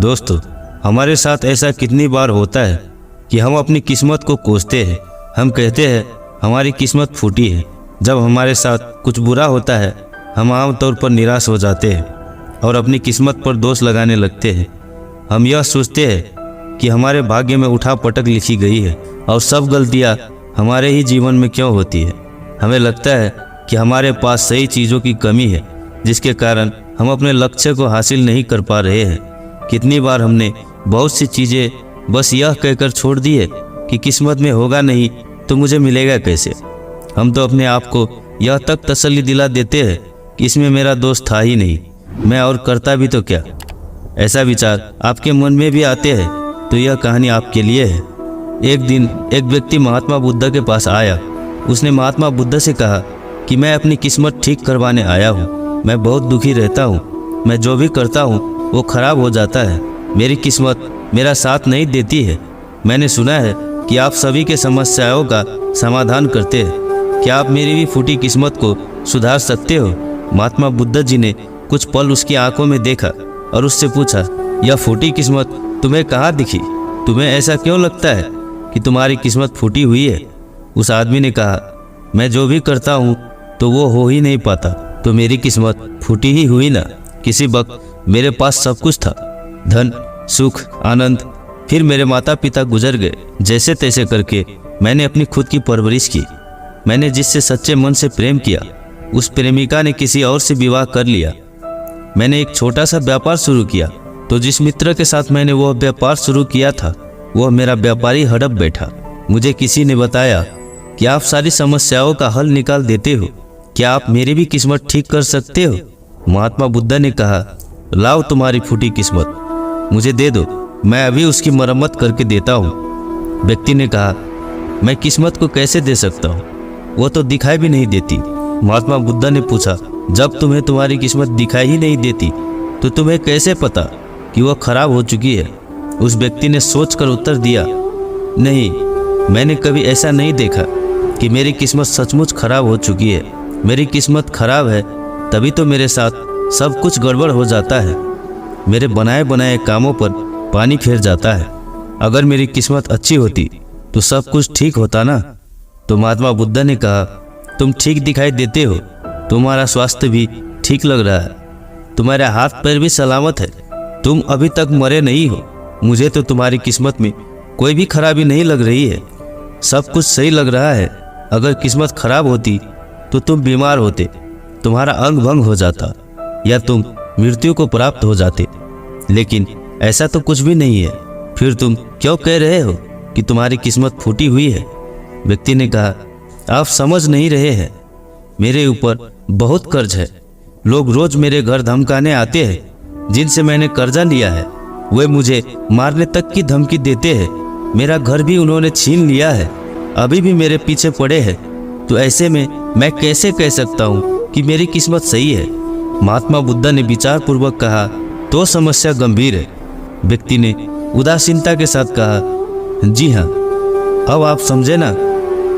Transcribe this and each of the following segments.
दोस्तों, हमारे साथ ऐसा कितनी बार होता है कि हम अपनी किस्मत को कोसते हैं। हम कहते हैं हमारी किस्मत फूटी है। जब हमारे साथ कुछ बुरा होता है हम आमतौर पर निराश हो जाते हैं और अपनी किस्मत पर दोष लगाने लगते हैं। हम यह सोचते हैं कि हमारे भाग्य में उठा पटक लिखी गई है और सब गलतियाँ हमारे ही जीवन में क्यों होती है। हमें लगता है कि हमारे पास सही चीज़ों की कमी है जिसके कारण हम अपने लक्ष्य को हासिल नहीं कर पा रहे हैं। कितनी बार हमने बहुत सी चीज़ें बस यह कहकर छोड़ दी है कि किस्मत में होगा नहीं तो मुझे मिलेगा कैसे। हम तो अपने आप को यह तक तसल्ली दिला देते हैं कि इसमें मेरा दोष था ही नहीं, मैं और करता भी तो क्या। ऐसा विचार आपके मन में भी आते हैं तो यह कहानी आपके लिए है। एक दिन एक व्यक्ति महात्मा बुद्ध के पास आया। उसने महात्मा बुद्ध से कहा कि मैं अपनी किस्मत ठीक करवाने आया हूँ। मैं बहुत दुखी रहता हूँ। मैं जो भी करता हूँ वो खराब हो जाता है। मेरी किस्मत मेरा साथ नहीं देती है। मैंने सुना है कि आप सभी के समस्याओं का समाधान करते हैं। क्या आप मेरी भी फूटी किस्मत को सुधार सकते हो? महात्मा बुद्ध जी ने कुछ पल उसकी आंखों में देखा और उससे पूछा, यह फूटी किस्मत तुम्हें कहाँ दिखी? तुम्हें ऐसा क्यों लगता है कि तुम्हारी किस्मत फूटी हुई है? उस आदमी ने कहा, मैं जो भी करता हूँ तो वो हो ही नहीं पाता, तो मेरी किस्मत फूटी ही हुई ना। किसी वक्त मेरे पास सब कुछ था, धन, सुख, आनंद। फिर मेरे माता पिता गुजर गए। जैसे तैसे करके मैंने अपनी खुद की परवरिश की। मैंने जिससे सच्चे मन से प्रेम किया उस प्रेमिका ने किसी और से विवाह कर लिया। मैंने एक छोटा सा व्यापार शुरू किया तो जिस मित्र के साथ मैंने वह व्यापार शुरू किया था वह मेरा व्यापारी हड़प बैठा। मुझे किसी ने बताया कि आप सारी समस्याओं का हल निकाल देते हो, क्या आप मेरी भी किस्मत ठीक कर सकते हो? महात्मा बुद्ध ने कहा, लाओ तुम्हारी फूटी किस्मत मुझे दे दो, मैं अभी उसकी मरम्मत करके देता हूँ। व्यक्ति ने कहा, मैं किस्मत को कैसे दे सकता हूँ, वो तो दिखाई भी नहीं देती। महात्मा बुद्ध ने पूछा, जब तुम्हें तुम्हारी किस्मत दिखाई ही नहीं देती तो तुम्हें कैसे पता कि वह खराब हो चुकी है? उस व्यक्ति ने सोचकर उत्तर दिया, नहीं, मैंने कभी ऐसा नहीं देखा कि मेरी किस्मत सचमुच खराब हो चुकी है। मेरी किस्मत खराब है तभी तो मेरे साथ सब कुछ गड़बड़ हो जाता है। मेरे बनाए बनाए कामों पर पानी फेर जाता है। अगर मेरी किस्मत अच्छी होती तो सब कुछ ठीक होता ना। तो महात्मा बुद्ध ने कहा, तुम ठीक दिखाई देते हो, तुम्हारा स्वास्थ्य भी ठीक लग रहा है, तुम्हारे हाथ पैर भी सलामत है, तुम अभी तक मरे नहीं हो। मुझे तो तुम्हारी किस्मत में कोई भी खराबी नहीं लग रही है, सब कुछ सही लग रहा है। अगर किस्मत खराब होती तो तुम बीमार होते, तुम्हारा अंग भंग हो जाता या तुम मृत्यु को प्राप्त हो जाते, लेकिन ऐसा तो कुछ भी नहीं है। फिर तुम क्यों कह रहे हो कि तुम्हारी किस्मत फूटी हुई है? व्यक्ति ने कहा, आप समझ नहीं रहे हैं, मेरे ऊपर बहुत कर्ज है। लोग रोज मेरे घर धमकाने आते हैं। जिनसे मैंने कर्जा लिया है वे मुझे मारने तक की धमकी देते हैं। मेरा घर भी उन्होंने छीन लिया है, अभी भी मेरे पीछे पड़े हैं। तो ऐसे में मैं कैसे कह सकता हूँ कि मेरी किस्मत सही है? महात्मा बुद्ध ने विचार पूर्वक कहा, तो समस्या गंभीर है। व्यक्ति ने उदासीनता के साथ कहा, जी हाँ, अब आप समझे ना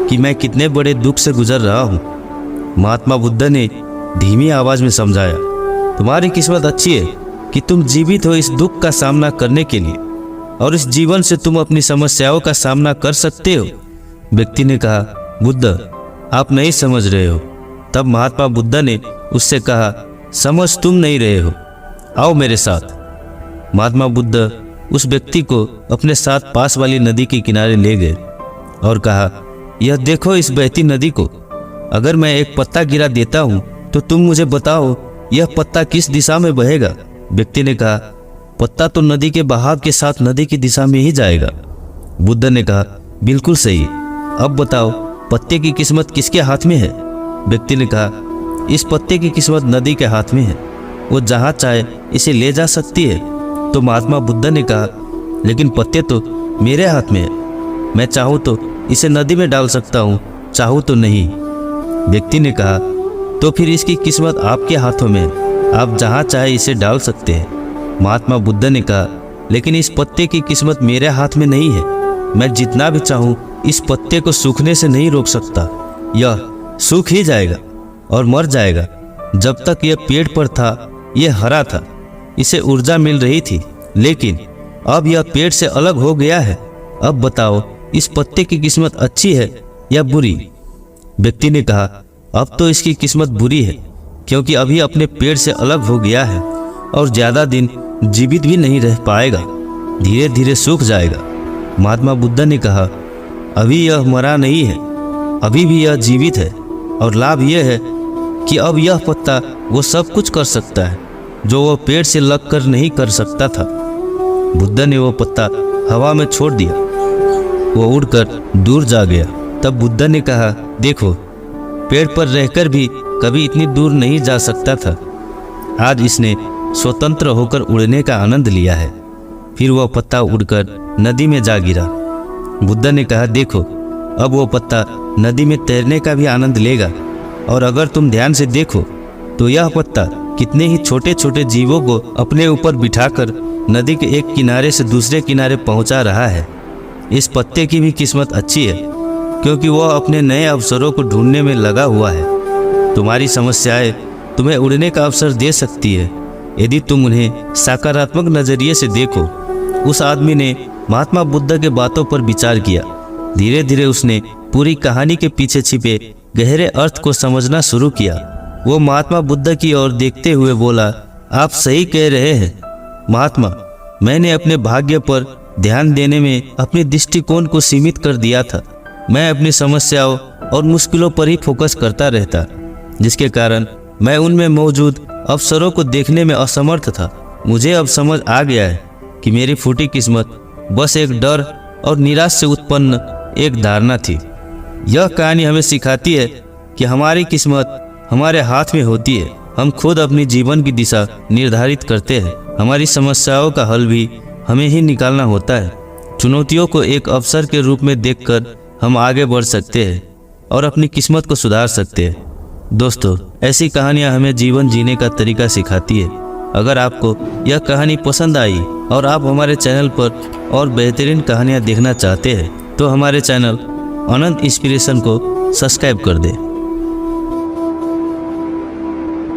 कि मैं कितने बड़े दुख से गुजर रहा हूँ। महात्मा बुद्ध ने धीमी आवाज में समझाया, तुम्हारी किस्मत अच्छी है कि तुम जीवित हो इस दुख का सामना करने के लिए, और इस जीवन से तुम अपनी समस्याओं का सामना कर सकते हो। व्यक्ति ने कहा, बुद्ध, आप नहीं समझ रहे हो। तब महात्मा बुद्ध ने उससे कहा, समझ तुम नहीं रहे हो, आओ मेरे साथ। महात्मा बुद्ध उस व्यक्ति को अपने साथ पास वाली नदी के किनारे ले गए और कहा, यह देखो इस बहती नदी को, अगर मैं एक पत्ता गिरा देता हूँ तो तुम मुझे बताओ यह पत्ता किस दिशा में बहेगा? व्यक्ति ने कहा, पत्ता तो नदी के बहाव के साथ नदी की दिशा में ही जाएगा। बुद्ध ने कहा, बिल्कुल सही, अब बताओ पत्ते की किस्मत किसके हाथ में है? व्यक्ति ने कहा, इस पत्ते की किस्मत नदी के हाथ में है, वो जहाँ चाहे इसे ले जा सकती है। तो महात्मा बुद्ध ने कहा, लेकिन पत्ते तो मेरे हाथ में है, मैं चाहूँ तो इसे नदी में डाल सकता हूँ, चाहूँ तो नहीं। व्यक्ति ने कहा, तो फिर इसकी किस्मत आपके हाथों में है, आप जहाँ चाहे इसे डाल सकते हैं। महात्मा बुद्ध ने कहा, लेकिन इस पत्ते की किस्मत मेरे हाथ में नहीं है, मैं जितना भी चाहूँ इस पत्ते को सूखने से नहीं रोक सकता, यह सूख ही जाएगा और मर जाएगा। जब तक यह पेड़ पर था यह हरा था, इसे ऊर्जा मिल रही थी, लेकिन अब यह पेड़ से अलग हो गया है। अब बताओ, इस पत्ते की किस्मत अच्छी है या बुरी? व्यक्ति ने कहा, अब तो इसकी किस्मत बुरी है, क्योंकि अभी अपने पेड़ से अलग हो गया है और ज़्यादा दिन जीवित भी नहीं रह पाएगा, धीरे धीरे सूख जाएगा। महात्मा बुद्ध ने कहा, अभी यह मरा नहीं है, अभी भी यह जीवित है, और लाभ यह है कि अब यह पत्ता वो सब कुछ कर सकता है जो वह पेड़ से लगकर नहीं कर सकता था। बुद्ध ने वो पत्ता हवा में छोड़ दिया, वो उड़कर दूर जा गया। तब बुद्ध ने कहा, देखो, पेड़ पर रहकर भी कभी इतनी दूर नहीं जा सकता था। आज इसने स्वतंत्र होकर उड़ने का आनंद लिया है। फिर वह पत्ता उड़कर नदी में जा गिरा। बुद्ध ने कहा, देखो, अब वो पत्ता नदी में तैरने का भी आनंद लेगा। और अगर तुम ध्यान से देखो तो यह पत्ता कितने ही छोटे छोटे जीवों को अपने ऊपर बिठाकर नदी के एक किनारे से दूसरे किनारे पहुंचा रहा है। इस पत्ते की भी किस्मत अच्छी है, क्योंकि वह अपने नए अवसरों को ढूंढने में लगा हुआ है। तुम्हारी समस्याएं तुम्हें उड़ने का अवसर दे सकती है, यदि तुम उन्हें सकारात्मक नजरिए से देखो। उस आदमी ने महात्मा बुद्ध के बातों पर विचार किया। धीरे धीरे उसने पूरी कहानी के पीछे छिपे गहरे अर्थ को समझना शुरू किया। वो महात्मा बुद्ध की ओर देखते हुए बोला, आप सही कह रहे हैं महात्मा, मैंने अपने भाग्य पर ध्यान देने में अपने दृष्टिकोण को सीमित कर दिया था। मैं अपनी समस्याओं और मुश्किलों पर ही फोकस करता रहता, जिसके कारण मैं उनमें मौजूद अवसरों को देखने में असमर्थ था। मुझे अब समझ आ गया है कि मेरी फूटी किस्मत बस एक डर और निराश से उत्पन्न एक धारणा थी। यह कहानी हमें सिखाती है कि हमारी किस्मत हमारे हाथ में होती है। हम खुद अपनी जीवन की दिशा निर्धारित करते हैं। हमारी समस्याओं का हल भी हमें ही निकालना होता है। चुनौतियों को एक अवसर के रूप में देखकर हम आगे बढ़ सकते हैं और अपनी किस्मत को सुधार सकते हैं। दोस्तों, ऐसी कहानियाँ हमें जीवन जीने का तरीका सिखाती है। अगर आपको यह कहानी पसंद आई और आप हमारे चैनल पर और बेहतरीन कहानियाँ देखना चाहते हैं तो हमारे चैनल अनंत इंस्पिरेशन को सब्सक्राइब कर दें।